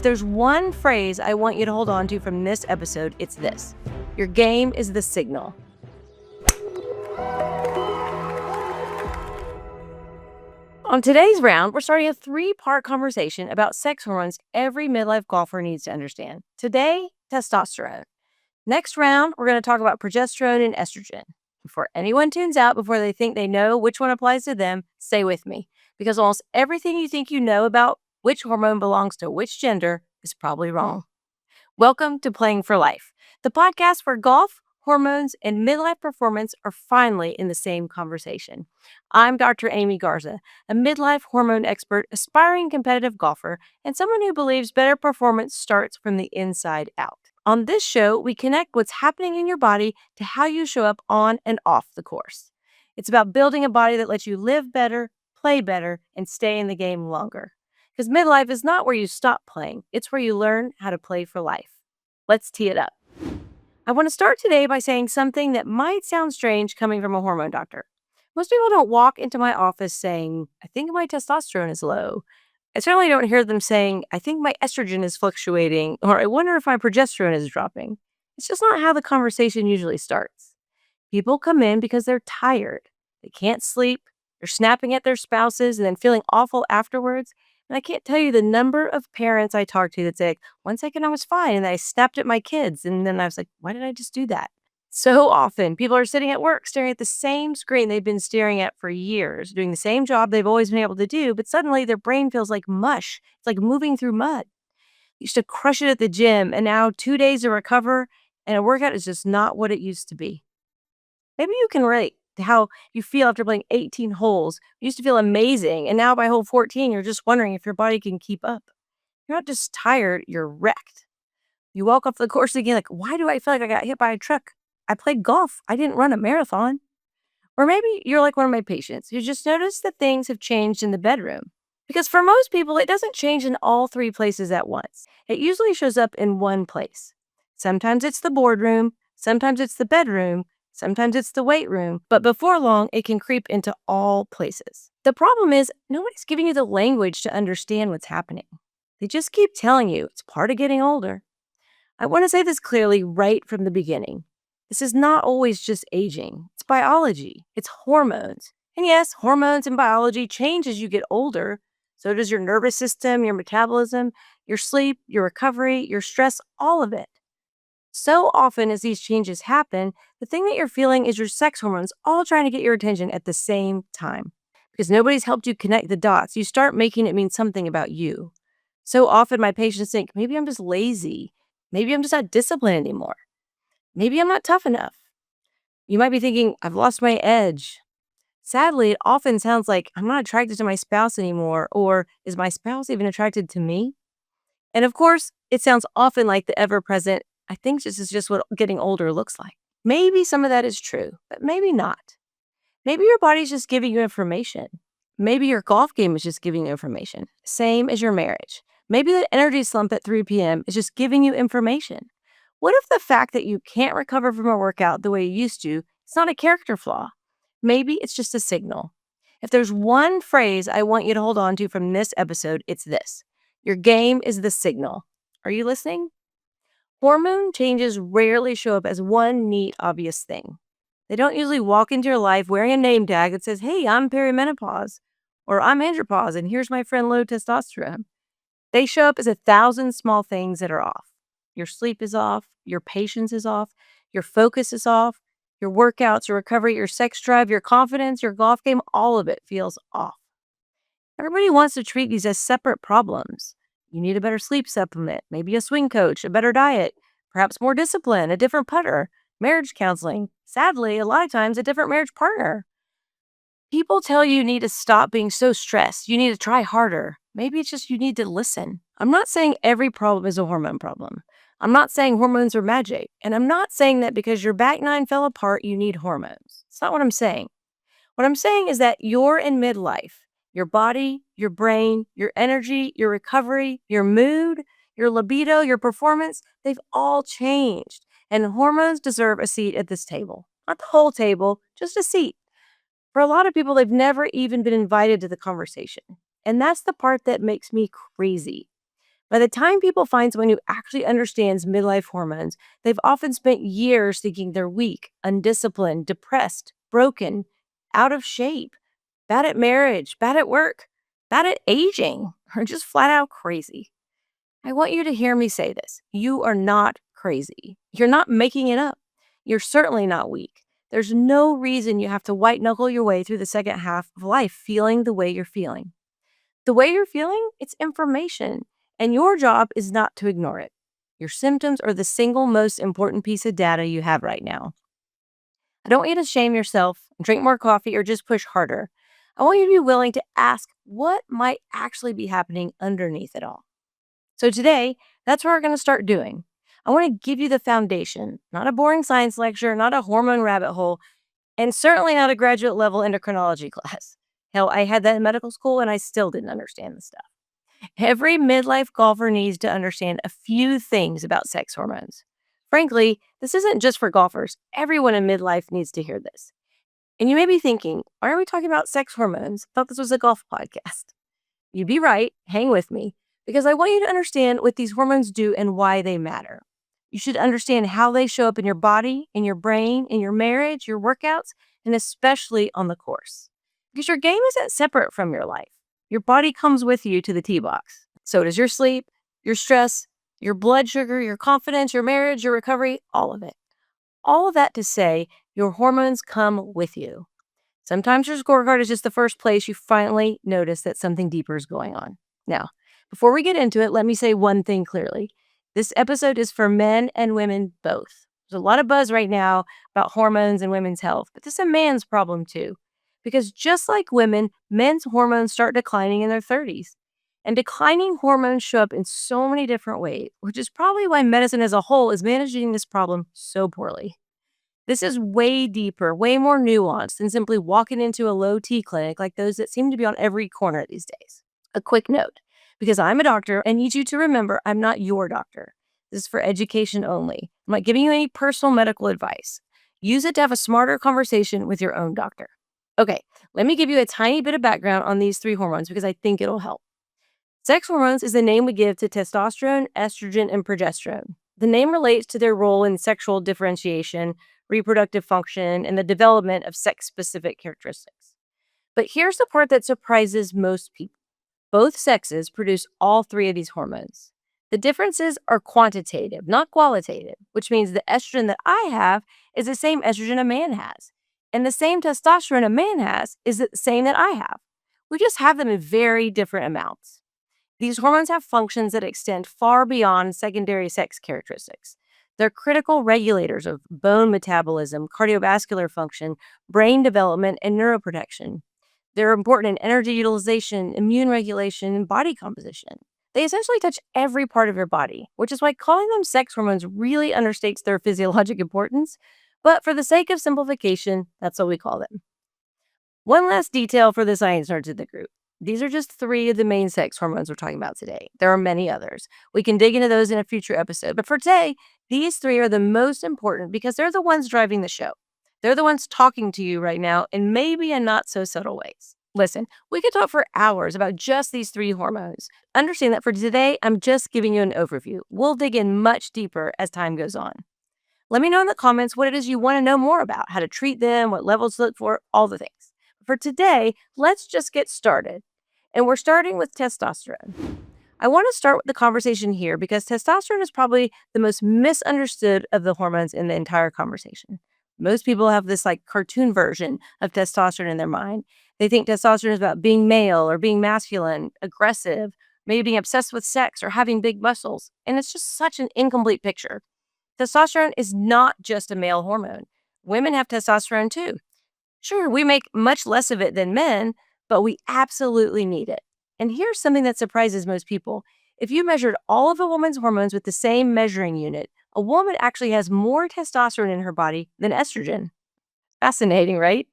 If there's one phrase I want you to hold on to from this episode, it's this: your game is the signal. On today's round, we're starting a 3-part conversation about sex hormones every midlife golfer needs to understand. Today, testosterone. Next round, we're going to talk about progesterone and estrogen. Before anyone tunes out, before they think they know which one applies to them, stay with me, because almost everything you think you know about which hormone belongs to which gender is probably wrong. Welcome to Playing for Life, the podcast where golf, hormones, and midlife performance are finally in the same conversation. I'm Dr. Amy Garza, a midlife hormone expert, aspiring competitive golfer, and someone who believes better performance starts from the inside out. On this show, we connect what's happening in your body to how you show up on and off the course. It's about building a body that lets you live better, play better, and stay in the game longer. Because midlife is not where you stop playing, it's where you learn how to play for life. Let's tee it up. I want to start today by saying something that might sound strange coming from a hormone doctor. Most people don't walk into my office saying, I think my testosterone is low. I certainly don't hear them saying, I think my estrogen is fluctuating, or I wonder if my progesterone is dropping. It's just not how the conversation usually starts. People come in because they're tired. They can't sleep. They're snapping at their spouses and then feeling awful afterwards. And I can't tell you the number of parents I talk to that say, 1 second I was fine, and then I snapped at my kids. And then I was like, why did I just do that? So often, people are sitting at work staring at the same screen they've been staring at for years, doing the same job they've always been able to do, but suddenly their brain feels like mush. It's like moving through mud. You used to crush it at the gym, and now 2 days to recover, and a workout is just not what it used to be. Maybe you can relate to how you feel after playing 18 holes. You used to feel amazing, and now by hole 14, you're just wondering if your body can keep up. You're not just tired, you're wrecked. You walk off the course again like, why do I feel like I got hit by a truck? I played golf. I didn't run a marathon. Or maybe you're like one of my patients who just noticed that things have changed in the bedroom. Because for most people, it doesn't change in all 3 places at once. It usually shows up in one place. Sometimes it's the boardroom, sometimes it's the bedroom, sometimes it's the weight room, but before long, it can creep into all places. The problem is, nobody's giving you the language to understand what's happening. They just keep telling you it's part of getting older. I want to say this clearly right from the beginning. This is not always just aging. It's biology. It's hormones. And yes, hormones and biology change as you get older. So does your nervous system, your metabolism, your sleep, your recovery, your stress, all of it. So often as these changes happen, the thing that you're feeling is your sex hormones all trying to get your attention at the same time. Because nobody's helped you connect the dots, you start making it mean something about you. So often my patients think, maybe I'm just lazy. Maybe I'm just not disciplined anymore. Maybe I'm not tough enough. You might be thinking, I've lost my edge. Sadly, it often sounds like I'm not attracted to my spouse anymore, or is my spouse even attracted to me? And of course, it sounds often like the ever-present, I think this is just what getting older looks like. Maybe some of that is true, but maybe not. Maybe your body's just giving you information. Maybe your golf game is just giving you information, same as your marriage. Maybe that energy slump at 3 p.m. is just giving you information. What if the fact that you can't recover from a workout the way you used to is not a character flaw? Maybe it's just a signal. If there's one phrase I want you to hold on to from this episode, it's this: your game is the signal. Are you listening? Hormone changes rarely show up as one neat, obvious thing. They don't usually walk into your life wearing a name tag that says, hey, I'm perimenopause, or I'm andropause, and here's my friend low testosterone. They show up as 1,000 small things that are off. Your sleep is off, your patience is off, your focus is off, your workouts, your recovery, your sex drive, your confidence, your golf game, all of it feels off. Everybody wants to treat these as separate problems. You need a better sleep supplement, maybe a swing coach, a better diet, perhaps more discipline, a different putter, marriage counseling. Sadly, a lot of times a different marriage partner. People tell you need to stop being so stressed. You need to try harder. Maybe it's just you need to listen. I'm not saying every problem is a hormone problem. I'm not saying hormones are magic. And I'm not saying that because your back nine fell apart, you need hormones. It's not what I'm saying. What I'm saying is that you're in midlife. Your body, your brain, your energy, your recovery, your mood, your libido, your performance, they've all changed. And hormones deserve a seat at this table. Not the whole table, just a seat. For a lot of people, they've never even been invited to the conversation. And that's the part that makes me crazy. By the time people find someone who actually understands midlife hormones, they've often spent years thinking they're weak, undisciplined, depressed, broken, out of shape, bad at marriage, bad at work, bad at aging, or just flat out crazy. I want you to hear me say this. You are not crazy. You're not making it up. You're certainly not weak. There's no reason you have to white knuckle your way through the second half of life feeling the way you're feeling. The way you're feeling, it's information, and your job is not to ignore it. Your symptoms are the single most important piece of data you have right now. I don't want you to shame yourself, drink more coffee, or just push harder. I want you to be willing to ask what might actually be happening underneath it all. So today, that's what we're going to start doing. I want to give you the foundation, not a boring science lecture, not a hormone rabbit hole, and certainly not a graduate level endocrinology class. Hell, I had that in medical school and I still didn't understand the stuff. Every midlife golfer needs to understand a few things about sex hormones. Frankly, this isn't just for golfers. Everyone in midlife needs to hear this. And you may be thinking, why are we talking about sex hormones? I thought this was a golf podcast. You'd be right. Hang with me because I want you to understand what these hormones do and why they matter. You should understand how they show up in your body, in your brain, in your marriage, your workouts, and especially on the course. Because your game isn't separate from your life. Your body comes with you to the tee box. So does your sleep, your stress, your blood sugar, your confidence, your marriage, your recovery, all of it. All of that to say, your hormones come with you. Sometimes your scorecard is just the first place you finally notice that something deeper is going on. Now, before we get into it, let me say one thing clearly. This episode is for men and women both. There's a lot of buzz right now about hormones and women's health, but this is a man's problem too. Because just like women, men's hormones start declining in their 30s. And declining hormones show up in so many different ways, which is probably why medicine as a whole is managing this problem so poorly. This is way deeper, way more nuanced than simply walking into a low T clinic like those that seem to be on every corner these days. A quick note, because I'm a doctor, I need you to remember I'm not your doctor. This is for education only. I'm not giving you any personal medical advice. Use it to have a smarter conversation with your own doctor. Okay, let me give you a tiny bit of background on these three hormones because I think it'll help. Sex hormones is the name we give to testosterone, estrogen, and progesterone. The name relates to their role in sexual differentiation, reproductive function, and the development of sex-specific characteristics. But here's the part that surprises most people. Both sexes produce all three of these hormones. The differences are quantitative, not qualitative, which means the estrogen that I have is the same estrogen a man has. And the same testosterone a man has is the same that I have. We just have them in very different amounts. These hormones have functions that extend far beyond secondary sex characteristics. They're critical regulators of bone metabolism, cardiovascular function, brain development, and neuroprotection. They're important in energy utilization, immune regulation, and body composition. They essentially touch every part of your body, which is why calling them sex hormones really understates their physiologic importance. But for the sake of simplification, that's what we call them. One last detail for the science nerds in the group. These are just three of the main sex hormones we're talking about today. There are many others. We can dig into those in a future episode. But for today, these three are the most important because they're the ones driving the show. They're the ones talking to you right now in maybe in not so subtle ways. Listen, we could talk for hours about just these three hormones. Understand that for today, I'm just giving you an overview. We'll dig in much deeper as time goes on. Let me know in the comments what it is you want to know more about, how to treat them, what levels to look for, all the things. For today, let's just get started. And we're starting with testosterone. I want to start with the conversation here because testosterone is probably the most misunderstood of the hormones in the entire conversation. Most people have this like cartoon version of testosterone in their mind. They think testosterone is about being male or being masculine, aggressive, maybe being obsessed with sex or having big muscles. And it's just such an incomplete picture. Testosterone is not just a male hormone. Women have testosterone too. Sure, we make much less of it than men, but we absolutely need it. And here's something that surprises most people. If you measured all of a woman's hormones with the same measuring unit, a woman actually has more testosterone in her body than estrogen. Fascinating, right?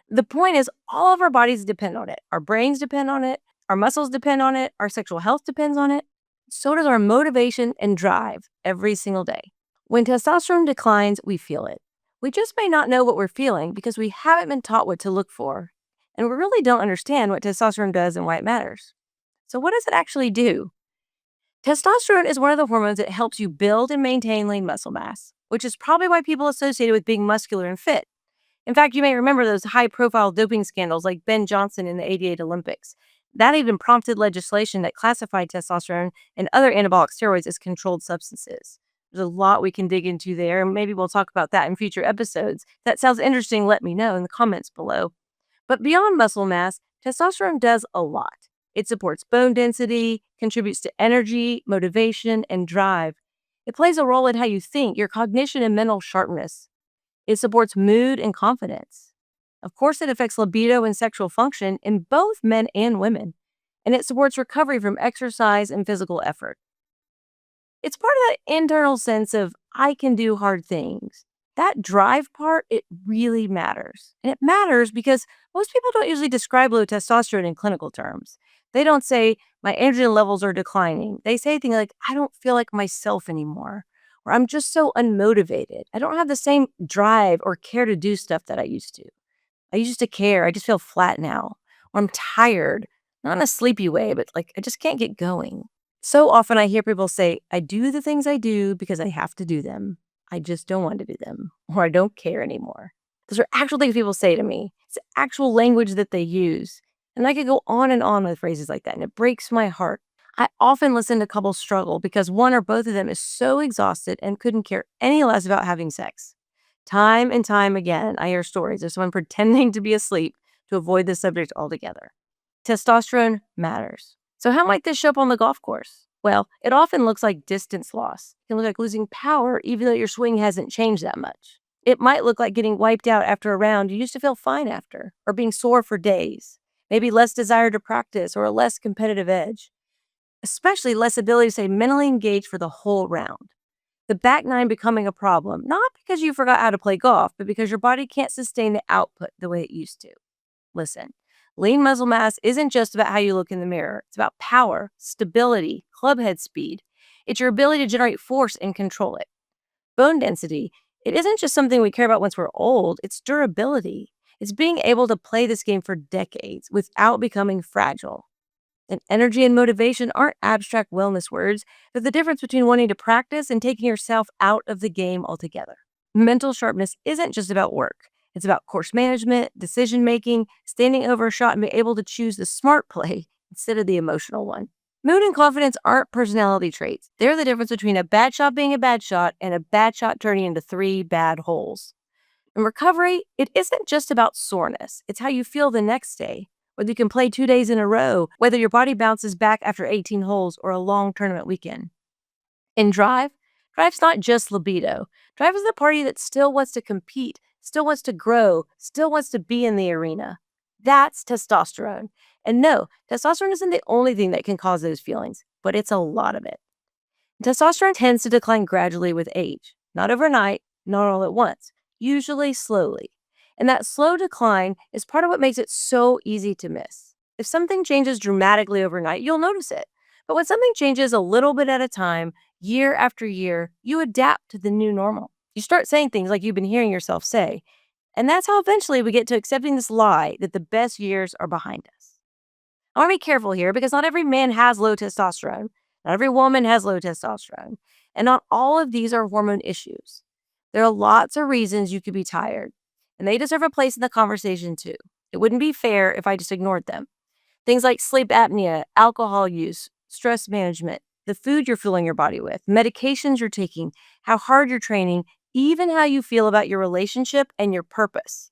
The point is, all of our bodies depend on it. Our brains depend on it. Our muscles depend on it. Our sexual health depends on it. So does our motivation and drive every single day. When testosterone declines, we feel it. We just may not know what we're feeling because we haven't been taught what to look for. And we really don't understand what testosterone does and why it matters. So what does it actually do? Testosterone is one of the hormones that helps you build and maintain lean muscle mass, which is probably why people associate it with being muscular and fit. In fact, you may remember those high profile doping scandals like Ben Johnson in the '88 Olympics. That even prompted legislation that classified testosterone and other anabolic steroids as controlled substances. There's a lot we can dig into there, and maybe we'll talk about that in future episodes. If that sounds interesting, let me know in the comments below. But beyond muscle mass, testosterone does a lot. It supports bone density, contributes to energy, motivation, and drive. It plays a role in how you think, your cognition, and mental sharpness. It supports mood and confidence. Of course, it affects libido and sexual function in both men and women. And it supports recovery from exercise and physical effort. It's part of that internal sense of, I can do hard things. That drive part, it really matters. And it matters because most people don't usually describe low testosterone in clinical terms. They don't say, my androgen levels are declining. They say things like, I don't feel like myself anymore. Or I'm just so unmotivated. I don't have the same drive or care to do stuff that I used to. I used to care. I just feel flat now. Or I'm tired. Not in a sleepy way, but like I just can't get going. So often I hear people say, I do the things I do because I have to do them. I just don't want to do them, or I don't care anymore. Those are actual things people say to me. It's actual language that they use. And I could go on and on with phrases like that, and it breaks my heart. I often listen to couples struggle because one or both of them is so exhausted and couldn't care any less about having sex. Time and time again, I hear stories of someone pretending to be asleep to avoid the subject altogether. Testosterone matters. So, how might this show up on the golf course? Well, it often looks like distance loss. It can look like losing power even though your swing hasn't changed that much. It might look like getting wiped out after a round you used to feel fine after, or being sore for days. Maybe less desire to practice or a less competitive edge, especially less ability to stay mentally engaged for the whole round. The back nine becoming a problem, not because you forgot how to play golf, but because your body can't sustain the output the way it used to. Listen, lean muscle mass isn't just about how you look in the mirror. It's about power, stability, club head speed. It's your ability to generate force and control it. Bone density, it isn't just something we care about once we're old, it's durability. It's being able to play this game for decades without becoming fragile. And energy and motivation aren't abstract wellness words. They're the difference between wanting to practice and taking yourself out of the game altogether. Mental sharpness isn't just about work. It's about course management, decision making, standing over a shot and being able to choose the smart play instead of the emotional one. Mood and confidence aren't personality traits. They're the difference between a bad shot being a bad shot and a bad shot turning into 3 bad holes. In recovery, it isn't just about soreness. It's how you feel the next day, whether you can play 2 days in a row, whether your body bounces back after 18 holes or a long tournament weekend. In drive's not just libido. Drive is the party that still wants to compete, still wants to grow, still wants to be in the arena. That's testosterone. And no, testosterone isn't the only thing that can cause those feelings, but it's a lot of it. Testosterone tends to decline gradually with age, not overnight, not all at once, usually slowly. And that slow decline is part of what makes it so easy to miss. If something changes dramatically overnight, you'll notice it. But when something changes a little bit at a time, year after year, you adapt to the new normal. You start saying things like you've been hearing yourself say. And that's how eventually we get to accepting this lie that the best years are behind us. I want to be careful here because not every man has low testosterone. Not every woman has low testosterone. And not all of these are hormone issues. There are lots of reasons you could be tired, and they deserve a place in the conversation too. It wouldn't be fair if I just ignored them. Things like sleep apnea, alcohol use, stress management, the food you're filling your body with, medications you're taking, how hard you're training, even how you feel about your relationship and your purpose.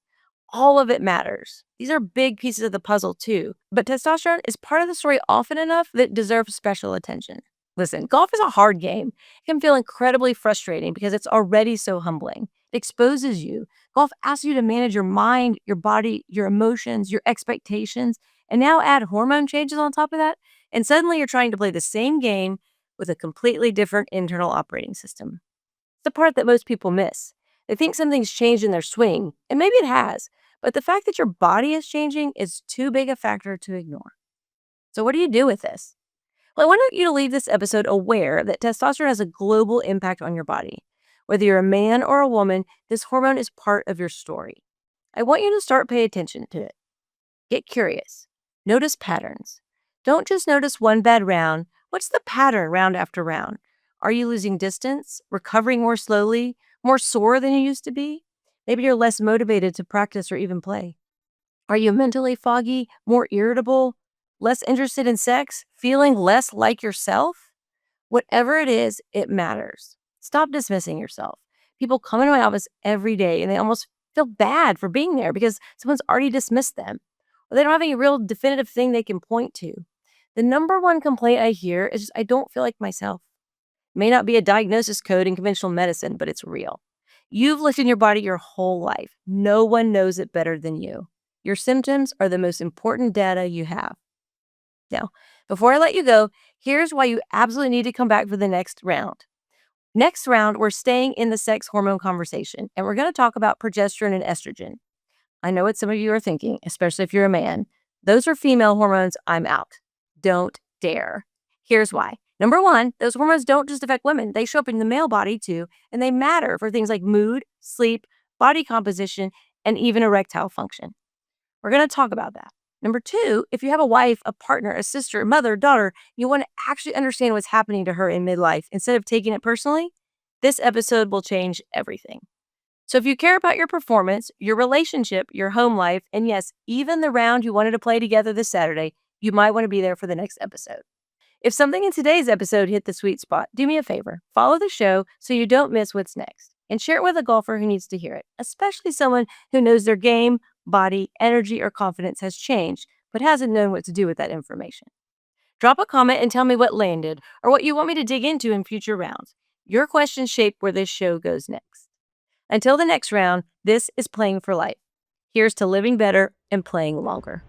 All of it matters. These are big pieces of the puzzle too, but testosterone is part of the story often enough that it deserves special attention. Listen, golf is a hard game. It can feel incredibly frustrating because it's already so humbling. It exposes you. Golf asks you to manage your mind, your body, your emotions, your expectations, and now add hormone changes on top of that, and suddenly you're trying to play the same game with a completely different internal operating system. It's the part that most people miss. They think something's changed in their swing, and maybe it has, but the fact that your body is changing is too big a factor to ignore. So, what do you do with this? Well, I want you to leave this episode aware that testosterone has a global impact on your body. Whether you're a man or a woman, this hormone is part of your story. I want you to start paying attention to it. Get curious. Notice patterns. Don't just notice one bad round What's the pattern round after round? Are you losing distance, recovering more slowly, more sore than you used to be? Maybe you're less motivated to practice or even play. Are you mentally foggy, more irritable, less interested in sex, feeling less like yourself? Whatever it is, it matters. Stop dismissing yourself. People come into my office every day and they almost feel bad for being there because someone's already dismissed them or they don't have any real definitive thing they can point to. The number one complaint I hear is just, I don't feel like myself. May not be a diagnosis code in conventional medicine, but it's real. You've lived in your body your whole life. No one knows it better than you. Your symptoms are the most important data you have. Now, before I let you go, here's why you absolutely need to come back for the next round. Next round, we're staying in the sex hormone conversation, and we're going to talk about progesterone and estrogen. I know what some of you are thinking, especially if you're a man. Those are female hormones. I'm out. Don't dare. Here's why. Number one, those hormones don't just affect women, they show up in the male body too, and they matter for things like mood, sleep, body composition, and even erectile function. We're going to talk about that. Number two, if you have a wife, a partner, a sister, a mother, daughter, you want to actually understand what's happening to her in midlife instead of taking it personally, this episode will change everything. So if you care about your performance, your relationship, your home life, and yes, even the round you wanted to play together this Saturday, you might want to be there for the next episode. If something in today's episode hit the sweet spot, do me a favor. Follow the show so you don't miss what's next. And share it with a golfer who needs to hear it, especially someone who knows their game, body, energy, or confidence has changed, but hasn't known what to do with that information. Drop a comment and tell me what landed or what you want me to dig into in future rounds. Your questions shape where this show goes next. Until the next round, this is Playing for Life. Here's to living better and playing longer.